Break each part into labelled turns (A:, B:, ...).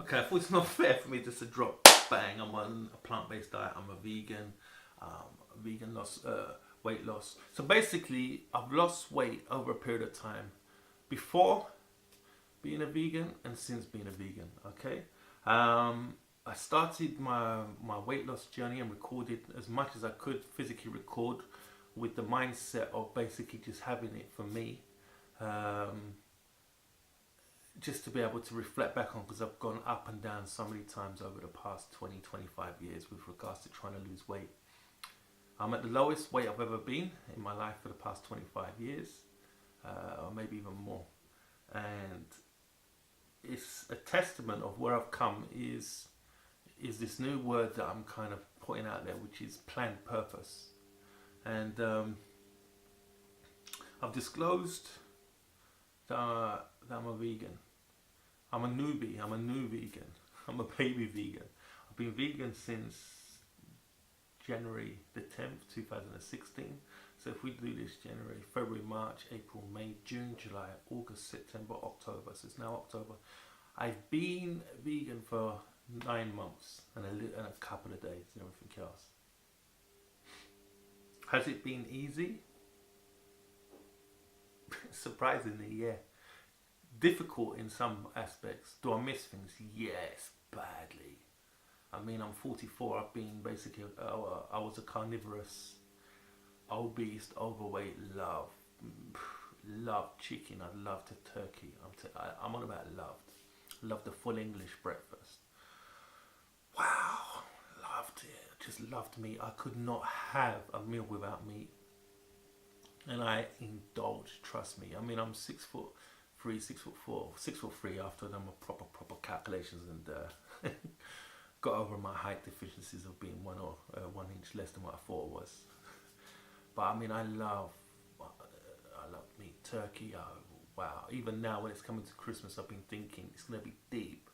A: Okay, I thought it's not fair for me just to drop bang. I'm on a plant-based diet. I'm a vegan. Vegan loss, weight loss. So basically, I've lost weight over a period of time before being a vegan and since being a vegan. Okay, I started my weight loss journey and recorded as much as I could physically record, with the mindset of basically just having it for me. Just to be able to reflect back on, because I've gone up and down so many times over the past 20-25 years with regards to trying to lose weight. I'm at the lowest weight I've ever been in my life for the past 25 years, or maybe even more. And it's a testament of where I've come is this new word that I'm kind of putting out there, which is planned purpose. And I've disclosed that I'm a vegan. I'm a newbie. I'm a new vegan. I'm a baby vegan. I've been vegan since January the 10th, 2016. So if we do this January, February, March, April, May, June, July, August, September, October. So it's now October. I've been vegan for 9 months and a couple of days and everything else. Has it been easy? Surprisingly, yeah. Difficult in some aspects. Do I miss things? Yes, badly. I mean, I'm 44. I've been basically, I was a carnivorous, obese, overweight, loved chicken. I loved the turkey. I'm on about loved. Loved the full English breakfast. Wow, loved it. Just loved meat. I could not have a meal without meat. And I indulged, trust me. I mean, I'm 6'3", 6'4", 6'3" after I've done my proper calculations and got over my height deficiencies of being 1 inch less than what I thought it was. But I mean, I love meat, turkey. Oh, wow. Even now, when it's coming to Christmas, I've been thinking it's going to be deep.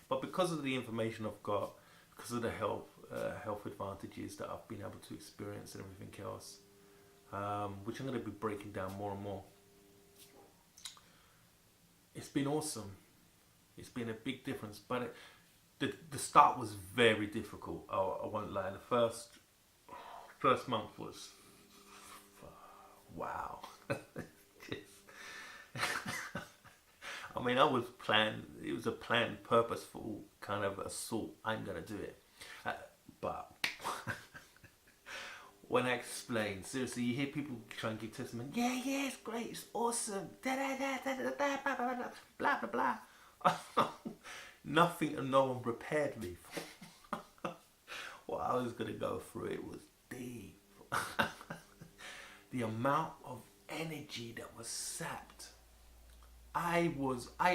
A: But because of the information I've got, because of the health advantages that I've been able to experience and everything else, which I'm going to be breaking down more and more. It's been awesome. It's been a big difference, but the start was very difficult. I won't lie. The first month was wow. I mean, it was a planned, purposeful kind of assault. I'm gonna do it, but. When I explain, seriously, you hear people try and give testimony. Yeah, it's great, it's awesome. Da da da da da da blah blah blah blah blah. Nothing and no one prepared me for what I was gonna go through. It was deep. The amount of energy that was sapped.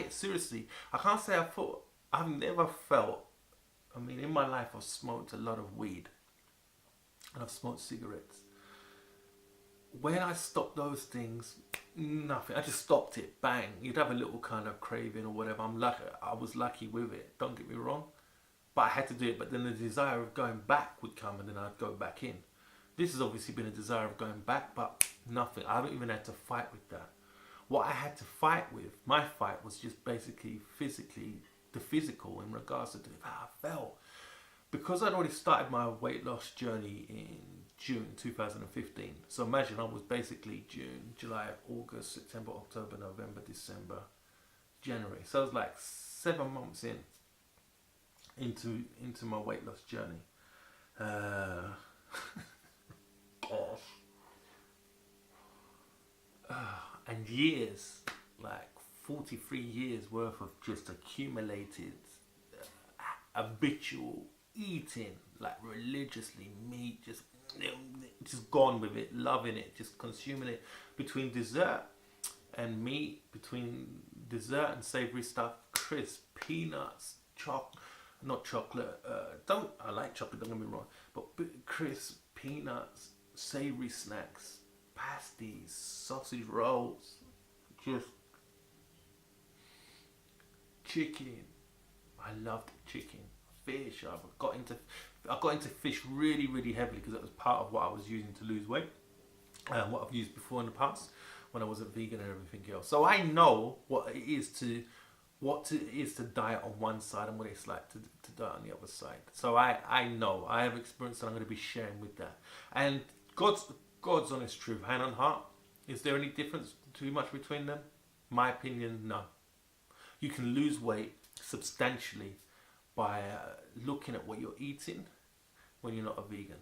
A: Seriously, I can't say I've never felt. I mean, in my life, I've smoked a lot of weed. And I've smoked cigarettes. When I stopped those things, nothing. I just stopped it. Bang. You'd have a little kind of craving or whatever. I was lucky with it. Don't get me wrong. But I had to do it. But then the desire of going back would come, and then I'd go back in. This has obviously been a desire of going back, but nothing. I haven't even had to fight with that. What I had to fight with, my fight was just basically the physical in regards to how I felt. Because I'd already started my weight loss journey in June 2015. So imagine I was basically June, July, August, September, October, November, December, January. So I was like 7 months into my weight loss journey. And years, like 43 years worth of just accumulated habitual eating, like religiously, meat, just gone with it, loving it, just consuming it, between dessert and meat, between dessert and savory stuff, crisp, peanuts, not chocolate, I like chocolate, don't get me wrong, but crisp, peanuts, savory snacks, pasties, sausage rolls, just chicken. I loved chicken. Fish. I got into fish really heavily because that was part of what I was using to lose weight, and what I've used before in the past when I wasn't vegan and everything else. So I know what it is to what it is to diet on one side and what it's like to diet on the other side. So I know, I have experience that I'm going to be sharing with that. And God's honest truth, hand on heart, is there any difference too much between them? My opinion, no. You can lose weight substantially by looking at what you're eating when you're not a vegan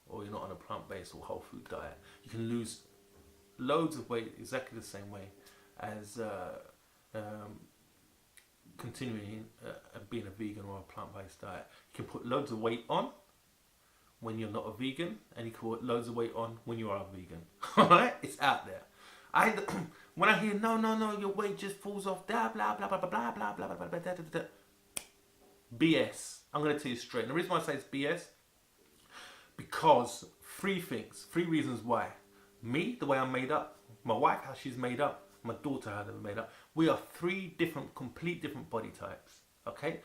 A: or you're not on a plant-based or whole food diet. You can lose loads of weight exactly the same way as continuing being a vegan or a plant-based diet. You can put loads of weight on when you're not a vegan, and you can put loads of weight on when you are a vegan. Alright? It's out there. When I hear no, your weight just falls off, blah blah blah blah blah blah blah blah blah blah blah. BS. I'm gonna tell you straight. And the reason why I say it's BS, because three reasons why. Me, the way I'm made up, my wife, how she's made up, my daughter, how they're made up. We are three complete different body types. Okay?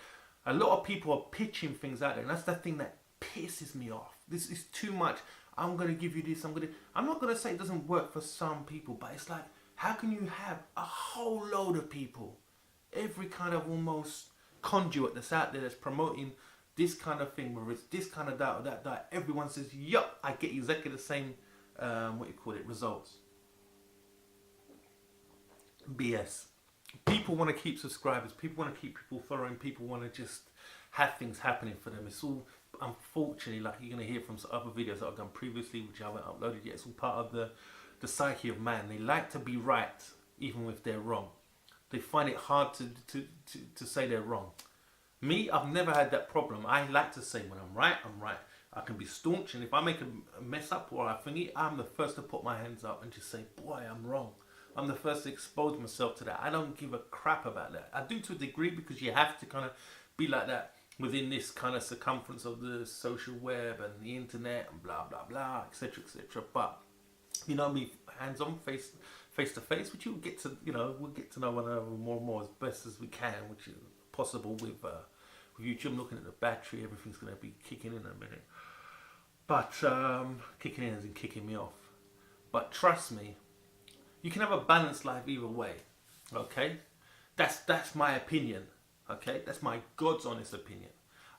A: A lot of people are pitching things out there, and that's the thing that pisses me off. This is too much. I'm gonna give you this, I'm not gonna say it doesn't work for some people, but it's like, how can you have a whole load of people, every kind of almost conduit that's out there that's promoting this kind of thing, where it's this kind of diet or that diet, everyone says, yup, I get exactly the same results. BS. People want to keep subscribers, people want to keep people following, people want to just have things happening for them. It's all, unfortunately, like you're going to hear from some other videos that I've done previously, which I haven't uploaded yet. It's all part of the psyche of man. They like to be right, even if they're wrong. They find it hard to say they're wrong. Me, I've never had that problem. I like to say when I'm right, I'm right. I can be staunch, and if I make a mess up or I think I'm the first to put my hands up and just say, boy, I'm wrong. I'm the first to expose myself to that. I don't give a crap about that. I do to a degree, because you have to kind of be like that within this kind of circumference of the social web and the internet and blah, blah, blah, etc., etc. But, you know, me hands-on, face to face, which we'll get to know one another more and more as best as we can, which is possible with YouTube. I'm looking at the battery, everything's going to be kicking in a minute. But, kicking in as in kicking me off. But trust me, you can have a balanced life either way, okay? That's my opinion, okay? That's my God's honest opinion.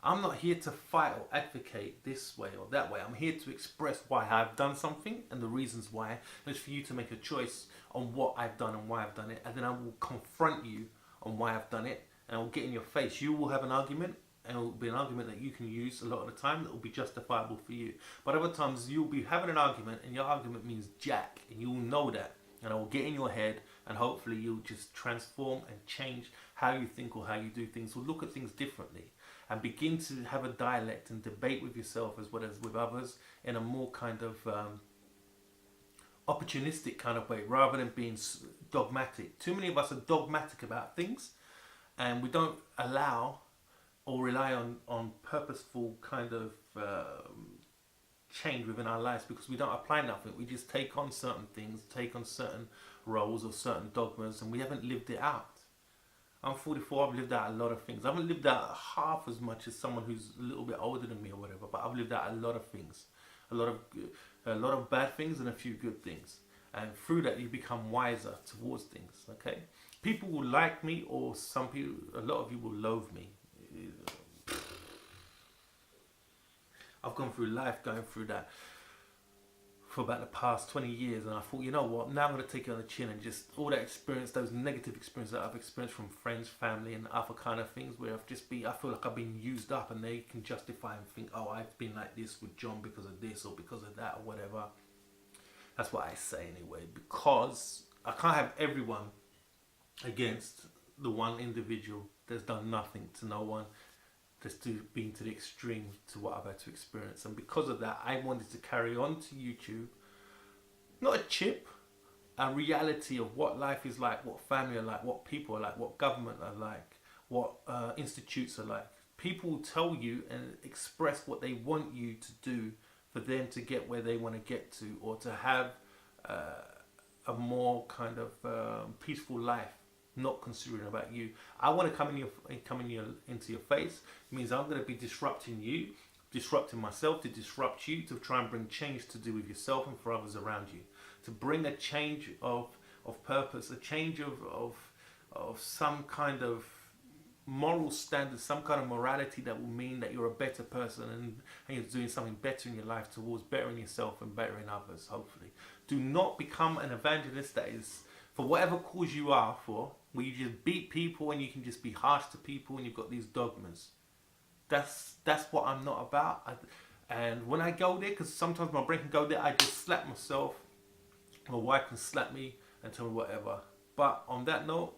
A: I'm not here to fight or advocate this way or that way. I'm here to express why I've done something and the reasons why. And it's for you to make a choice on what I've done and why I've done it. And then I will confront you on why I've done it. And I will get in your face. You will have an argument, and it will be an argument that you can use a lot of the time that will be justifiable for you. But other times you'll be having an argument, and your argument means jack, and you'll know that. And I will get in your head, and hopefully you'll just transform and change how you think or how you do things, or look at things differently, and begin to have a dialect and debate with yourself as well as with others in a more kind of opportunistic kind of way, rather than being dogmatic. Too many of us are dogmatic about things, and we don't allow or rely on purposeful kind of change within our lives, because we don't apply nothing. We just take on certain things, take on certain roles or certain dogmas, and we haven't lived it out. I'm 44, I've lived out a lot of things. I haven't lived out half as much as someone who's a little bit older than me or whatever, but I've lived out a lot of things. A lot of bad things and a few good things. And through that you become wiser towards things, okay? People will like me, or some people, a lot of you will loathe me. I've gone through life going through that for about the past 20 years, and I thought, you know what, now I'm going to take it on the chin, and just all that experience, those negative experiences that I've experienced from friends, family and other kind of things, where I feel like I've been used up, and they can justify and think, oh, I've been like this with John because of this or because of that or whatever. That's what I say anyway, because I can't have everyone against the one individual that's done nothing to no one, that's been to the extreme to what I've had to experience. And because of that, I wanted to carry on to YouTube, not a chip, a reality of what life is like, what family are like, what people are like, what government are like, what institutes are like. People will tell you and express what they want you to do for them to get where they want to get to, or to have a more kind of peaceful life, not considering about you. I want to come into your face. It means I'm going to be disrupting you, disrupting myself to disrupt you, to try and bring change to do with yourself and for others around you, to bring a change of purpose, a change of some kind of moral standards, some kind of morality that will mean that you're a better person and you're doing something better in your life towards bettering yourself and bettering others, hopefully. Do not become an evangelist that is, for whatever cause you are for, where you just beat people and you can just be harsh to people and you've got these dogmas. That's what I'm not about. And when I go there, because sometimes my brain can go there, I just slap myself. My wife can slap me and tell me whatever. But on that note,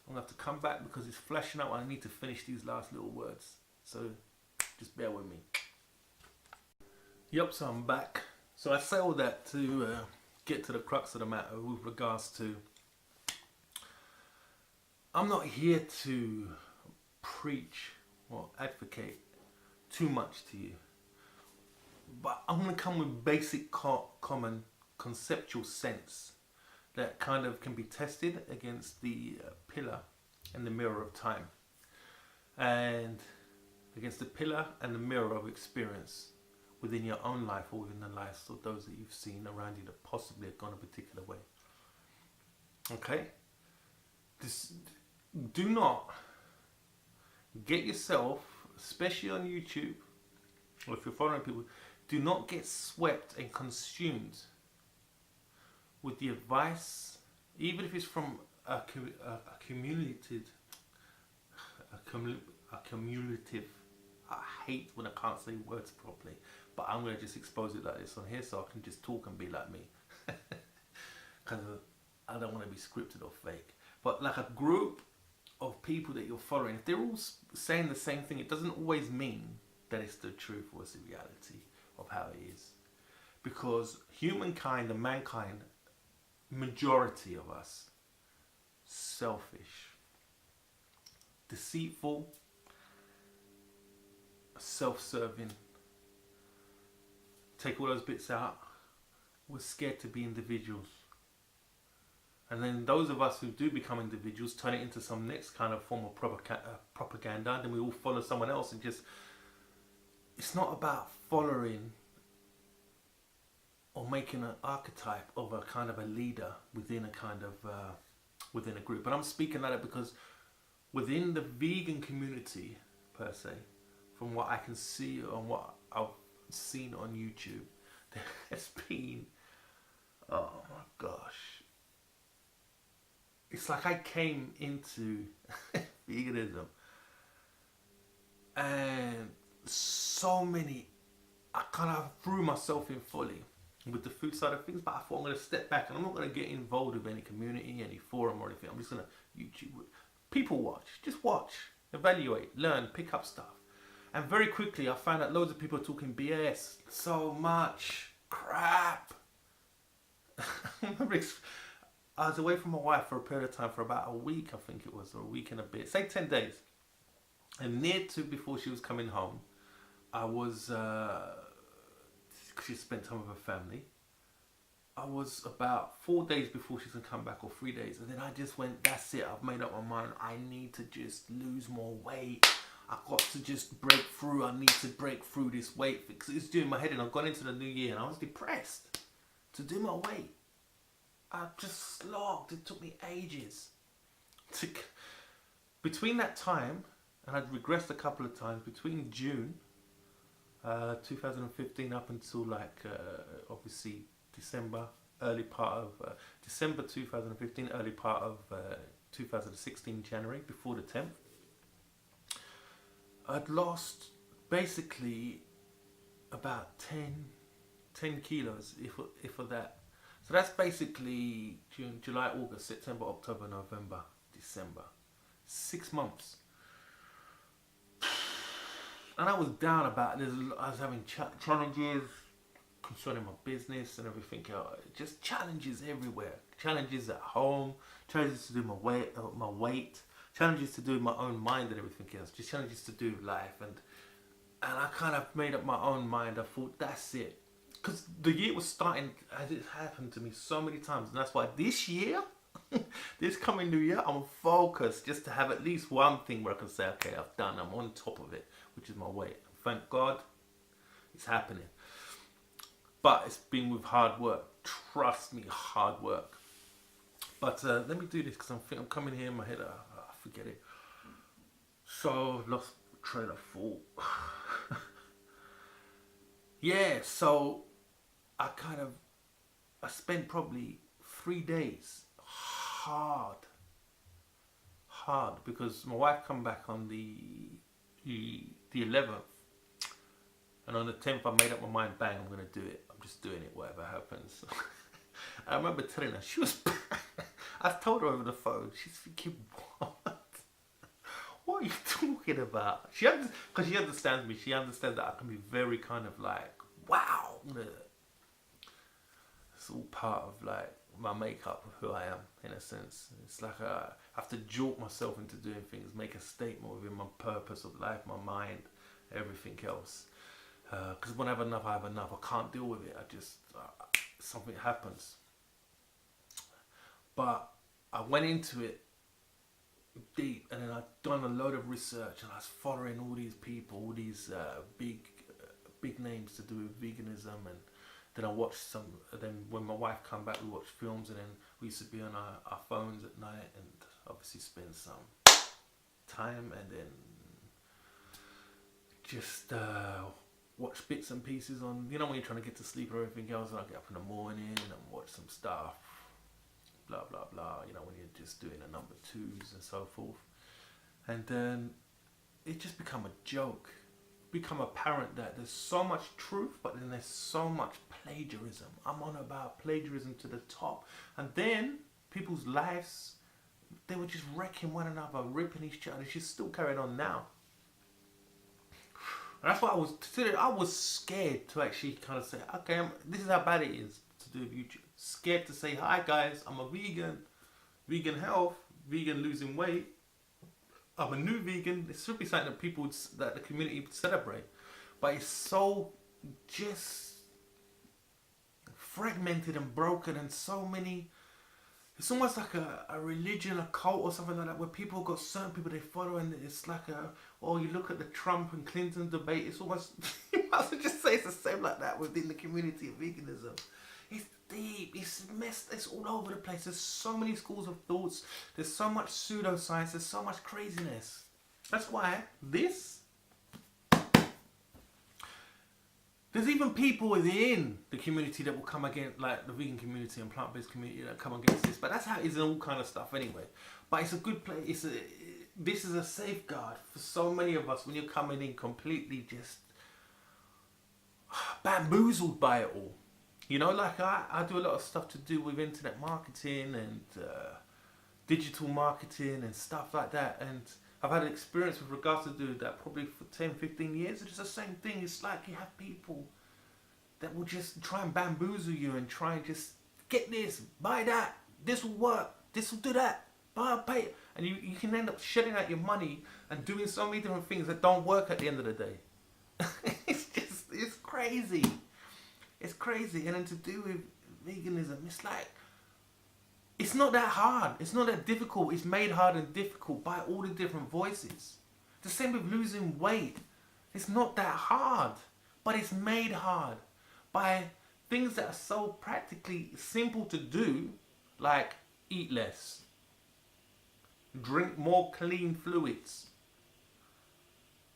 A: I'm going to have to come back because it's flashing out and I need to finish these last little words. So just bear with me. Yep, so I'm back. So I say all that to get to the crux of the matter with regards to, I'm not here to preach or advocate too much to you. But I'm going to come with basic common conceptual sense that kind of can be tested against the pillar and the mirror of time, and against the pillar and the mirror of experience within your own life or within the lives of those that you've seen around you that possibly have gone a particular way. Okay? Do not get yourself, especially on YouTube, or if you're following people, do not get swept and consumed with the advice, even if it's from a cumulative. I hate when I can't say words properly, but I'm going to just expose it like this on here so I can just talk and be like me. Because I don't want to be scripted or fake. But like a group of people that you're following, if they're all saying the same thing, it doesn't always mean that it's the truth or it's the reality of how it is. Because humankind and mankind, majority of us, selfish, deceitful, self-serving. Take all those bits out. We're scared to be individuals. And then those of us who do become individuals turn it into some next kind of form of propaganda. And then we all follow someone else and just... It's not about following or making an archetype of a kind of a leader within a kind of... within a group. And I'm speaking like that because within the vegan community, per se, from what I can see and what I've seen on YouTube, there has been, oh my gosh, it's like I came into veganism and so many, I kind of threw myself in fully with the food side of things, but I thought I'm going to step back and I'm not going to get involved with any community, any forum or anything. I'm just going to YouTube, people watch, just watch, evaluate, learn, pick up stuff. And very quickly I found out loads of people are talking BS, so much crap. I was away from my wife for a period of time for about a week, I think it was, or a week and a bit, say 10 days. And near to before she was coming home, I was, she spent time with her family. I was about 4 days before she's gonna come back, or 3 days, and then I just went, that's it, I've made up my mind, I need to just lose more weight. I've got to just break through, I need to break through this weight, because it's doing my head in. I've gone into the new year and I was depressed to do my weight. I just slogged, it took me ages. Between that time, and I'd regressed a couple of times, between June 2015 up until like obviously December, early part of December 2015, early part of 2016 January, before the 10th, I'd lost basically about 10 kilos, if of that. So that's basically June, July, August, September, October, November, December. 6 months. And I was down about this. I was having challenges concerning my business and everything else. Just challenges everywhere. Challenges at home. Challenges to do my weight. Challenges to do my own mind and everything else. Just challenges to do life. And I kind of made up my own mind. I thought, that's it. Because the year was starting, as it happened to me so many times. And that's why this year, this coming new year, I'm focused just to have at least one thing where I can say, okay, I've done, I'm on top of it, which is my weight. Thank God, it's happening. But it's been with hard work. Trust me, hard work. But let me do this because I'm coming here in my head, I forget it. So lost train of thought. Yeah, so I kind of I spent probably 3 days hard because my wife come back on the 11th, and on the 10th I made up my mind. Bang, I'm gonna do it. I'm just doing it, whatever happens. I remember telling her she was. I told her over the phone. She's thinking, what? What are you talking about? Because she understands me. She understands that I can be very kind of like, wow. It's all part of like my makeup of who I am, in a sense. It's like I have to jolt myself into doing things, make a statement within my purpose of life, my mind, everything else. Because when I have enough, I have enough. I can't deal with it. I just something happens. But I went into it deep, and then I'd done a load of research, and I was following all these people, all these big names to do with veganism, and then I watched some. Then when my wife came back, we watched films, and then we used to be on our phones at night, and obviously spend some time, and then just watch bits and pieces on. You know, when you're trying to get to sleep or everything else, and I get up in the morning and watch some stuff. Blah blah blah, you know, when you're just doing the number twos and so forth. And then it just become a joke. Become apparent that there's so much truth, but then there's so much plagiarism. I'm on about plagiarism to the top. And then people's lives, they were just wrecking one another, ripping each other. It's just still carrying on now. And that's why I was scared to actually kind of say, okay, this is how bad it is to do with YouTube. Scared to say, hi guys, I'm a vegan health, vegan losing weight. I'm a new vegan. It should be something that the community would celebrate. But it's so just fragmented and broken, and so many. It's almost like a religion, a cult or something like that, where people got certain people they follow, and it's like you look at the Trump and Clinton debate, it's almost, you might as well just say it's the same like that within the community of veganism. It's deep, it's messed, it's all over the place. There's so many schools of thoughts, there's so much pseudoscience, there's so much craziness. That's why there's even people within the community that will come against, like the vegan community and plant-based community that come against this. But that's how it is in all kind of stuff anyway. But it's a good place. This is a safeguard for so many of us when you're coming in completely just bamboozled by it all. You know, like I do a lot of stuff to do with internet marketing and digital marketing and stuff like that. And I've had an experience with regards to do that probably for 10, 15 years. It's the same thing. It's like you have people that will just try and bamboozle you and try and just get this, buy that, this will work, this will do that, buy, pay. And you can end up shedding out your money and doing so many different things that don't work at the end of the day. It's crazy. It's crazy. And then to do with veganism, it's like, it's not that hard. It's not that difficult. It's made hard and difficult by all the different voices. The same with losing weight. It's not that hard, but it's made hard by things that are so practically simple to do, like eat less, drink more clean fluids,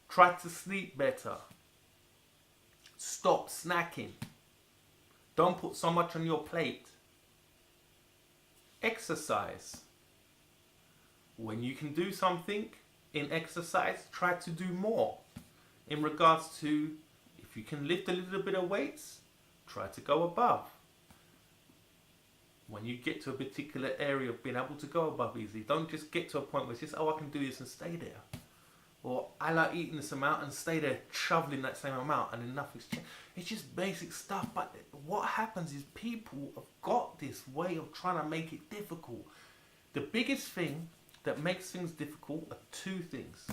A: try to sleep better, stop snacking, don't put so much on your plate. Exercise. When you can do something in exercise, try to do more. In regards to, if you can lift a little bit of weights, try to go above. When you get to a particular area of being able to go above easily, don't just get to a point where it's just, oh, I can do this and stay there. Or I like eating this amount and stay there shoveling that same amount and then nothing's changed. It's just basic stuff. But what happens is people have got this way of trying to make it difficult. The biggest thing that makes things difficult are two things.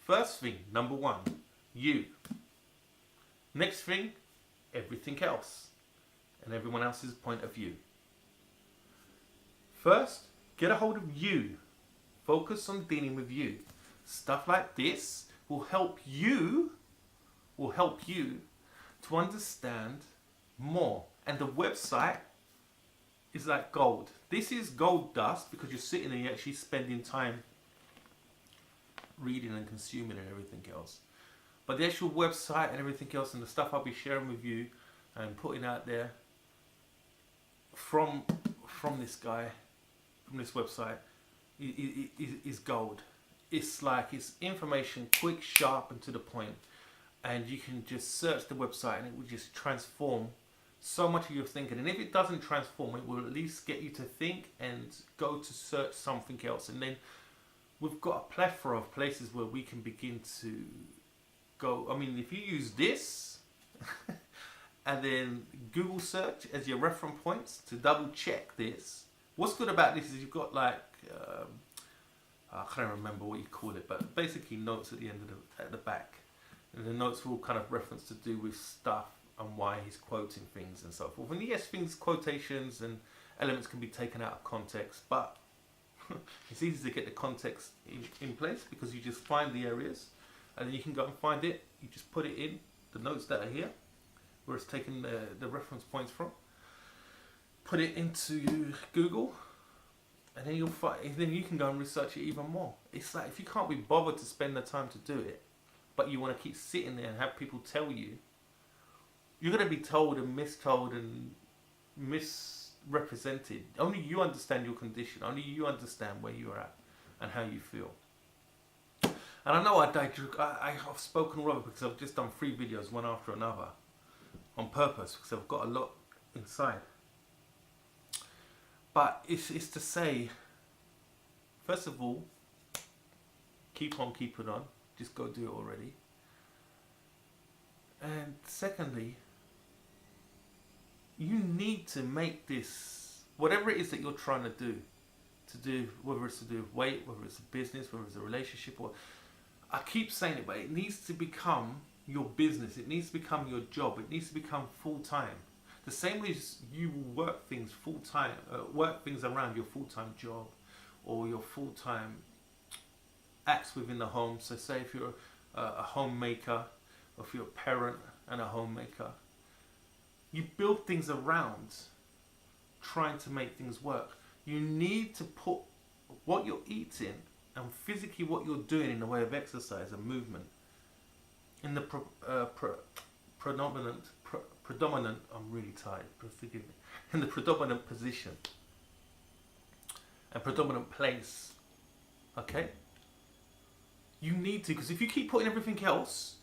A: First thing, number one, you. Next thing, everything else and everyone else's point of view. First, get a hold of you. Focus on dealing with you. Stuff like this will help you to understand more. And the website is like gold. This is gold dust because you're sitting there, you're actually spending time reading and consuming and everything else. But the actual website and everything else and the stuff I'll be sharing with you and putting out there from this guy, from this website, is gold. It's like, it's information, quick, sharp, and to the point. And you can just search the website and it will just transform so much of your thinking. And if it doesn't transform, it will at least get you to think and go to search something else. And then we've got a plethora of places where we can begin to go. I mean, if you use this and then Google search as your reference points to double check this. What's good about this is you've got like, I can't remember what you call it, but basically notes at the end of at the back. And the notes are all kind of reference to do with stuff and why he's quoting things and so forth. And yes, things, quotations and elements can be taken out of context, but it's easy to get the context in place because you just find the areas and then you can go and find it. You just put it in the notes that are here, where it's taken the reference points from. Put it into Google, and then you'll find. Then you can go and research it even more. It's like if you can't be bothered to spend the time to do it, but you want to keep sitting there and have people tell you, you're going to be told and mistold and misrepresented. Only you understand your condition. Only you understand where you're at and how you feel. And I know I've spoken all over because I've just done 3 videos, one after another, on purpose, because I've got a lot inside. But it's to say, first of all, keep on keeping on. Just go do it already. And secondly, you need to make this, whatever it is that you're trying to do, whether it's to do with weight, whether it's a business, whether it's a relationship, or I keep saying it, but it needs to become your business. It needs to become your job. It needs to become full-time. The same way as you work things full-time, work things around your full-time job or your full-time acts within the home. So say if you're a homemaker, or if you're a parent and a homemaker, you build things around trying to make things work. You need to put what you're eating and physically what you're doing in the way of exercise and movement in the predominant, I'm really tired, but forgive me, in the predominant position and predominant place, okay? You need to, because if you keep putting everything else,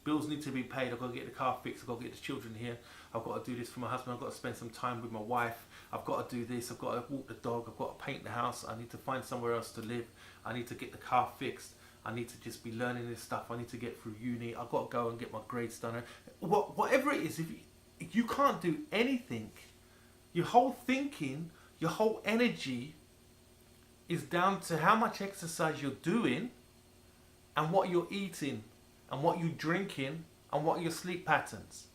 A: bills need to be paid, I've got to get the car fixed, I've got to get the children here, I've got to do this for my husband, I've got to spend some time with my wife, I've got to do this, I've got to walk the dog, I've got to paint the house, I need to find somewhere else to live, I need to get the car fixed, I need to just be learning this stuff, I need to get through uni, I've got to go and get my grades done. Whatever it is, if you can't do anything, your whole thinking, your whole energy is down to how much exercise you're doing and what you're eating and what you're drinking and what are your sleep patterns.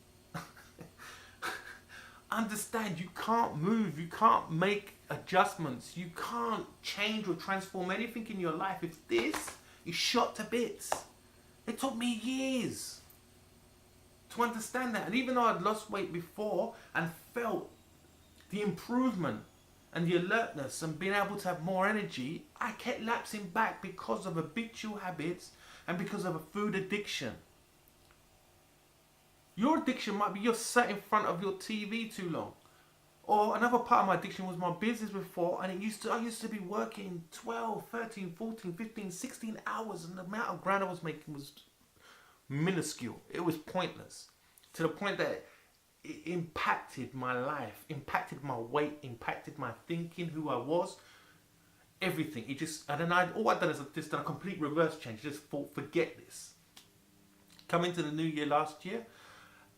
A: Understand, you can't move, you can't make adjustments, you can't change or transform anything in your life if this is shot to bits. It took me years to understand that. And even though I'd lost weight before and felt the improvement and the alertness and being able to have more energy, I kept lapsing back because of habitual habits and because of a food addiction. Your addiction might be you're sat in front of your TV too long. Or another part of my addiction was my business before, and I used to be working 12, 13, 14, 15, 16 hours, and the amount of ground I was making was minuscule. It was pointless. To the point that it impacted my life, impacted my weight, impacted my thinking, who I was, everything. And then all I'd done is I've just done a complete reverse change. I just thought, forget this. Come into the new year last year,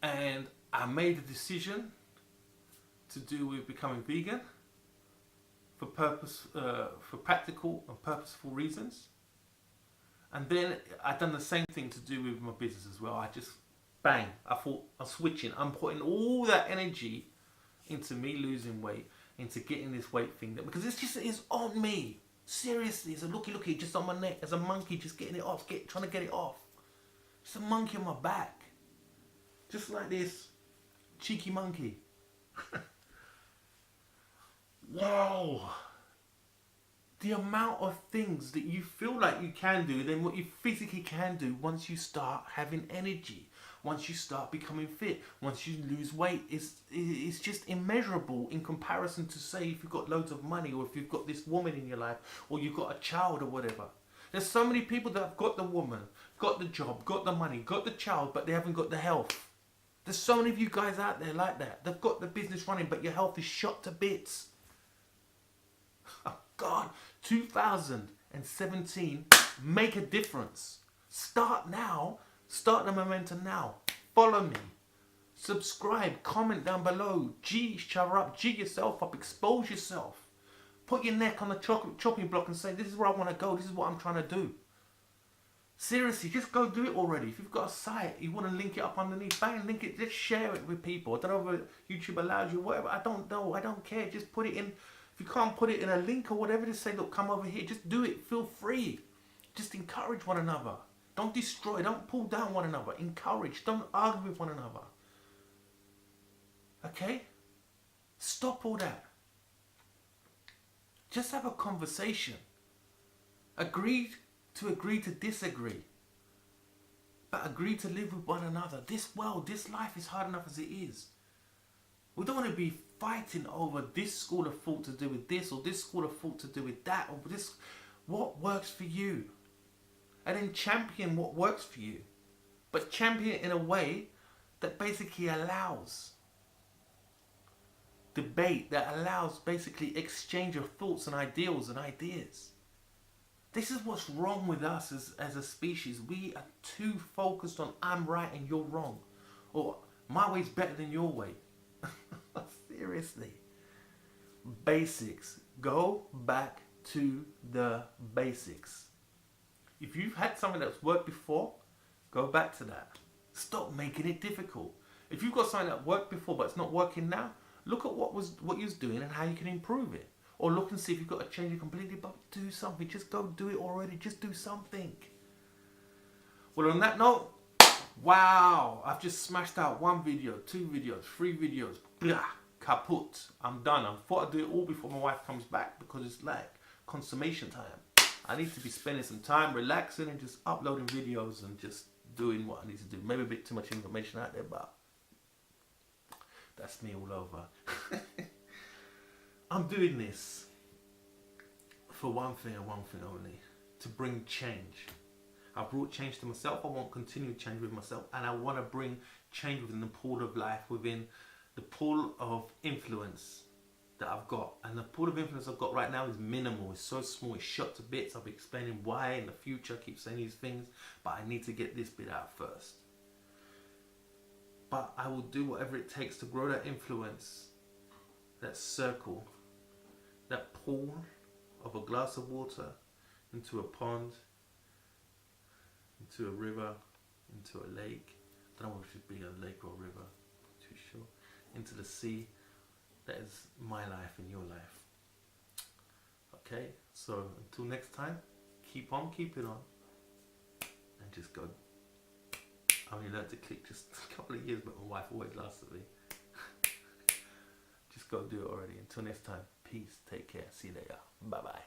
A: and I made a decision to do with becoming vegan for practical and purposeful reasons. And then I've done the same thing to do with my business as well. I just, bang, I thought I'm switching. I'm putting all that energy into me losing weight, into getting this weight thing, because it's on me. Seriously, it's a looky, just on my neck, as a monkey, just getting it off, trying to get it off. It's a monkey on my back. Just like this cheeky monkey. Wow. the amount of things that you feel like you can do than what you physically can do once you start having energy, once you start becoming fit, once you lose weight, it's just immeasurable in comparison to, say, if you've got loads of money, or if you've got this woman in your life, or you've got a child or whatever. There's so many people that have got the woman, got the job, got the money, got the child, but they haven't got the health. There's so many of you guys out there like that. They've got the business running, but your health is shot to bits. Oh God, 2017, make a difference. Start now. Start the momentum now. Follow me. Subscribe. Comment down below. G each other up. G yourself up. Expose yourself. Put your neck on the chopping block and say, this is where I want to go. This is what I'm trying to do. Seriously, just go do it already. If you've got a site, you want to link it up underneath, bang, link it. Just share it with people. I don't know if YouTube allows you, whatever. I don't know. I don't care. Just put it in. If you can't put it in a link or whatever, just say, look, come over here. Just do it. Feel free. Just encourage one another. Don't destroy. Don't pull down one another. Encourage. Don't argue with one another. Okay? Stop all that. Just have a conversation. Agree to disagree. But agree to live with one another. This world, this life is hard enough as it is. We don't want to be fighting over this school of thought to do with this, or this school of thought to do with that, or this. What works for you? And then champion what works for you. But champion it in a way that basically allows debate, that allows basically exchange of thoughts and ideals and ideas. This is what's wrong with us as a species. We are too focused on I'm right and you're wrong. Or my way's better than your way. Seriously. Basics. Go back to the basics. If you've had something that's worked before, go back to that. Stop making it difficult. If you've got something that worked before but it's not working now, look at what you was doing and how you can improve it. Or look and see if you've got to change it completely, but do something. Just go do it already. Just do something. Well, on that note, wow, I've just smashed out 1 video, 2 videos, 3 videos. Blah, kaput. I'm done. I thought I'd do it all before my wife comes back because it's like consummation time. I need to be spending some time relaxing and just uploading videos and just doing what I need to do. Maybe a bit too much information out there, but that's me all over. I'm doing this for one thing and one thing only, to bring change. I brought change to myself. I want continued change with myself, and I want to bring change within the pool of life, within the pool of influence that I've got. And the pool of influence I've got right now is minimal. It's so small, it's shot to bits. I'll be explaining why in the future. I keep saying these things, but I need to get this bit out first. But I will do whatever it takes to grow that influence, that circle, that pool of a glass of water into a pond, into a river, into a lake. I don't know if it should be a lake or a river, not too sure. Into the sea. That is my life and your life. Okay, so until next time, keep on keeping on, and just go. I only learned to click just a couple of years, but my wife always laughs at me. Just go do it already. Until next time, peace, take care, see you later, bye bye.